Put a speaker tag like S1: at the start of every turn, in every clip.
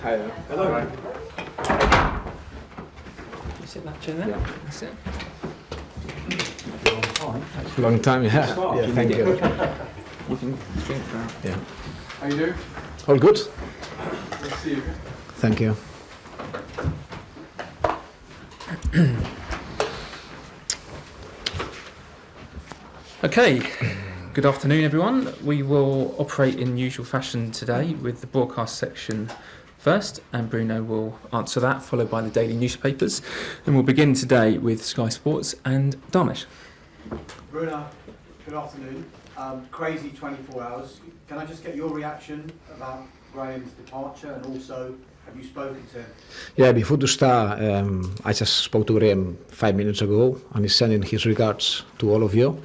S1: Hi.
S2: Hello.
S1: Hi.
S3: You sit in that chair there?
S1: Yeah.
S3: That's it.
S1: Long time, yeah.
S2: Start.
S1: Yeah, thank you.
S3: You can drink that.
S1: Yeah.
S2: How you doing?
S1: All good?
S2: Nice to see you.
S1: Thank you.
S3: Okay, good afternoon everyone. We will operate in usual fashion today with the broadcast section first, and Bruno will answer that, followed by the daily newspapers. And we'll begin today with Sky Sports and Dharmesh.
S4: Bruno, good afternoon. Crazy 24 hours. Can I just get your reaction about Graham's departure, and also have you spoken to him?
S1: Yeah, before to start, I just spoke to Graham 5 minutes ago, and he's sending his regards to all of you.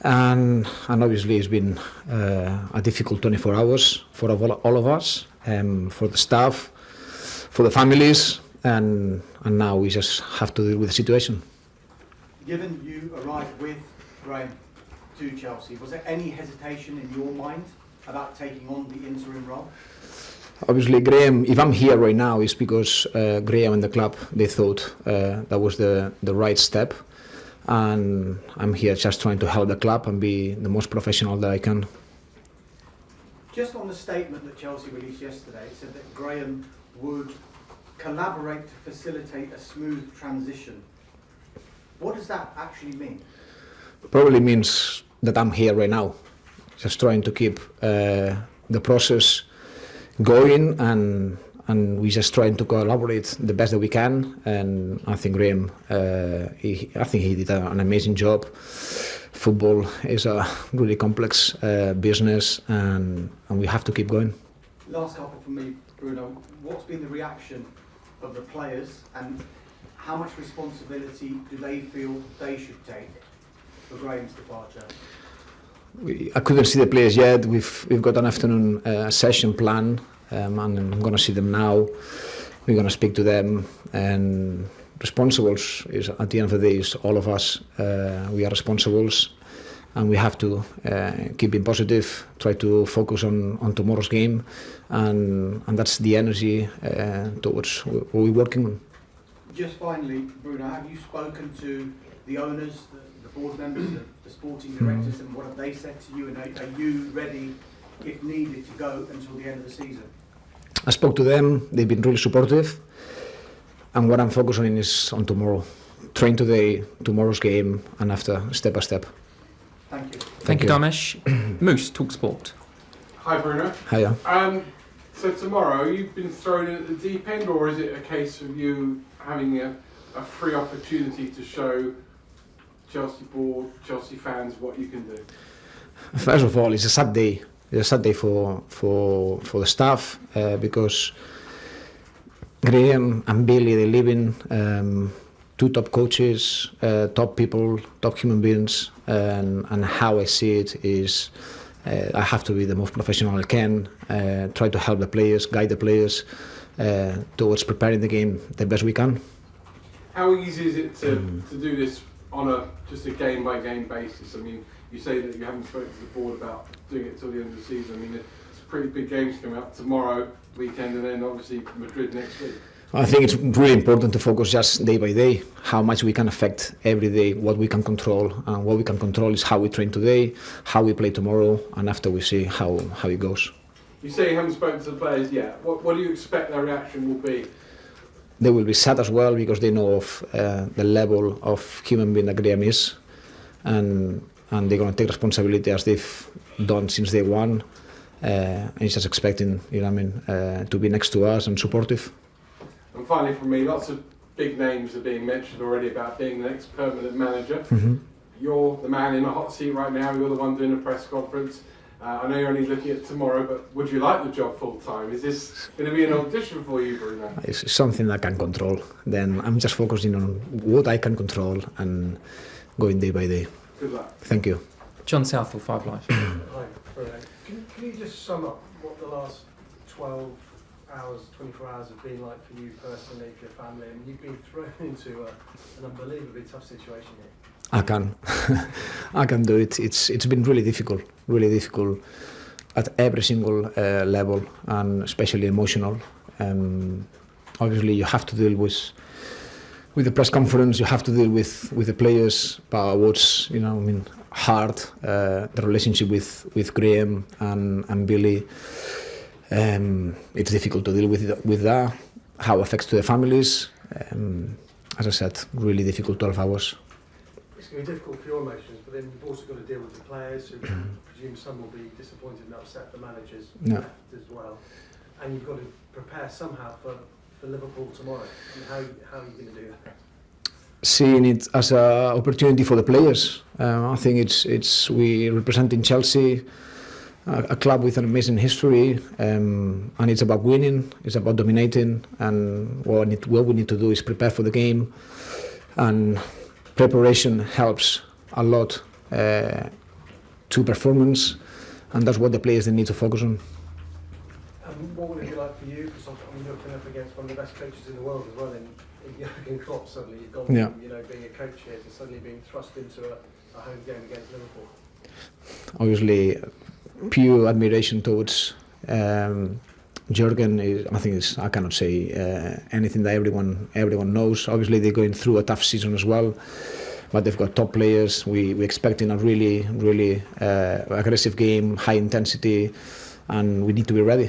S1: And obviously it's been a difficult 24 hours for all of us, for the staff, for the families, and now we just have to deal with the situation.
S4: Given you arrived with Graham to Chelsea, was there any hesitation in your mind about taking on the interim role?
S1: Obviously, Graham, if I'm here right now, it's because Graham and the club, they thought that was the right step. And I'm here just trying to help the club and be the most professional that I can.
S4: Just on the statement that Chelsea released yesterday, it said that Graham would collaborate to facilitate a smooth transition. What does that actually mean?
S1: Probably means that I'm here right now, just trying to keep the process going, and we're just trying to collaborate the best that we can. And I think Graham, I think he did an amazing job. Football is a really complex business, and we have to keep going.
S4: Last couple from me, Bruno. What's been the reaction of the players, and how much responsibility do they feel they should take for Graham's departure?
S1: I couldn't see the players yet. We've got an afternoon session plan, and I'm going to see them now. We're going to speak to them, and responsibles is at the end of the day is all of us. We are responsibles, and we have to keep being positive, try to focus on tomorrow's game, and that's the energy towards what we're working on.
S4: Just finally, Bruno, have you spoken to the owners, the board members, the sporting directors, and what have they said to you? And are you ready, if needed, to go until the end of the season?
S1: I spoke to them. They've been really supportive, and what I'm focusing on is on tomorrow. Train today, tomorrow's game, and after, step by step.
S4: Thank you.
S3: Thank you, Dharmesh. Moose, Talk Sport.
S2: Hi, Bruno.
S1: Hiya.
S2: So tomorrow, you've been thrown in at the deep end, or is it a case of you having a free opportunity to show Chelsea board, Chelsea fans what you can do?
S1: First of all, it's a sad day. It's a sad day for the staff because Graham and Billy, they live in two top coaches, top people, top human beings, and how I see it is I have to be the most professional I can, try to help the players, guide the players towards preparing the game the best we can.
S2: How easy is it to do this on just a game-by-game basis? I mean, you say that you haven't spoken to the board about doing it till the end of the season. I mean, it's pretty big games coming up tomorrow, weekend, and then obviously Madrid next week.
S1: I think it's really important to focus just day by day, how much we can affect every day, what we can control. And what we can control is how we train today, how we play tomorrow, and after we see how it goes.
S2: You say you haven't spoken to the players yet. What do you expect their reaction will be?
S1: They will be sad as well because they know of the level of human being that Graham is, and they're going to take responsibility as they've done since day one. And it's just expecting, to be next to us and supportive.
S2: And finally, from me, lots of big names are being mentioned already about being the next permanent manager.
S1: Mm-hmm.
S2: You're the man in the hot seat right now. You're the one doing the press conference. I know you're only looking at tomorrow, but would you like the job full time? Is this going to be an audition for you, Bruno?
S1: It's something I can control. Then I'm just focusing on what I can control and going day by day.
S2: Good luck.
S1: Thank you.
S3: John Southall, 5 Live.
S5: Hi, Bruno. Can you just sum up what the last 12 hours, 24 hours have been like for you personally, for your family? I mean, you've been thrown into an unbelievably tough situation here.
S1: I can. I can do it. It's been really difficult at every single level, and especially emotional. Obviously, you have to deal with the press conference. You have to deal with the players. But what's hard, the relationship with Graham and Billy. It's difficult to deal with that. How it affects to the families. As I said, really difficult 12 hours.
S5: It's going to be difficult for your emotions, but then you've also got to deal with the players, who presume some will be disappointed and upset, the managers left as well. And you've got to prepare somehow for Liverpool tomorrow. And how are you going to do that?
S1: Seeing it as an opportunity for the players. I think it's we representing Chelsea, a club with an amazing history, and it's about winning, it's about dominating, and what we need to do is prepare for the game, and preparation helps a lot to performance, and that's what the players they need to focus on.
S5: What would it be like for you? Because you're looking up against one of the best coaches in the world as well, in Jurgen Klopp. Suddenly you've gone from being a coach here to suddenly being thrust into a home game against Liverpool.
S1: Obviously, pure admiration towards Jurgen. I cannot say anything that everyone knows. Obviously, they're going through a tough season as well, but they've got top players. We're expecting a really aggressive game, high intensity, and we need to be ready.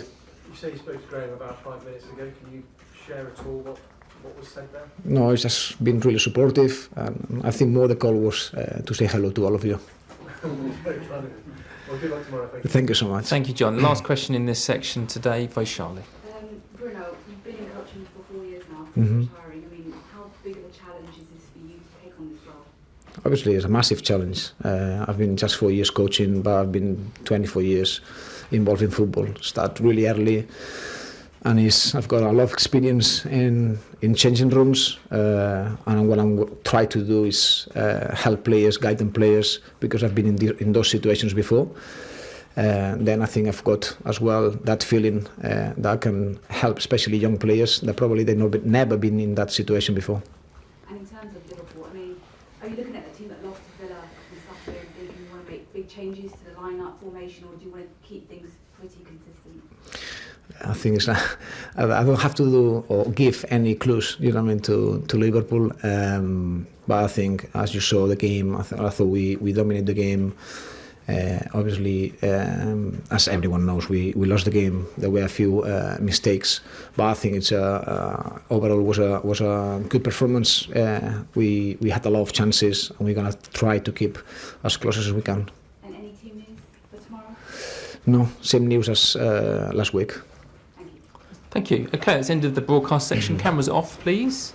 S5: You say you spoke to Graham about 5 minutes ago. Can you share at all what was said there?
S1: No, it's just been really supportive, and I think more the call was to say hello to all of you.
S5: Very funny. Well, good luck tomorrow.
S1: Thank you so much.
S3: Thank you, John. Last question in this section today, Vaishali.
S6: Bruno, you've been in coaching for 4 years now, retiring. I mean, how big of a challenge is this for you to take on this role?
S1: Obviously, it's a massive challenge. I've been just 4 years coaching, but I've been 24 years involved in football. Start really early, and I've got a lot of experience in changing rooms. And what I'm trying to do is help players, guide them players, because I've been in those situations before. Then I think I've got as well that feeling that I can help, especially young players that probably they've never been in that situation before.
S6: And in terms of Liverpool, I mean, are you looking at a team that lost to Villa and stuff here and thinking you want to make big changes to the lineup formation, or do you want to keep things pretty consistent?
S1: I think I don't have to do or give any clues, to Liverpool. But I think, as you saw the game, I thought we dominated the game. Obviously, as everyone knows, we lost the game. There were a few mistakes, but I think it's overall was a good performance. We had a lot of chances, and we're gonna try to keep as close as we can.
S6: And any team news for tomorrow?
S1: No, same news as last week.
S6: Thank you.
S3: Thank you. Okay, that's the end of the broadcast section. Cameras off, please.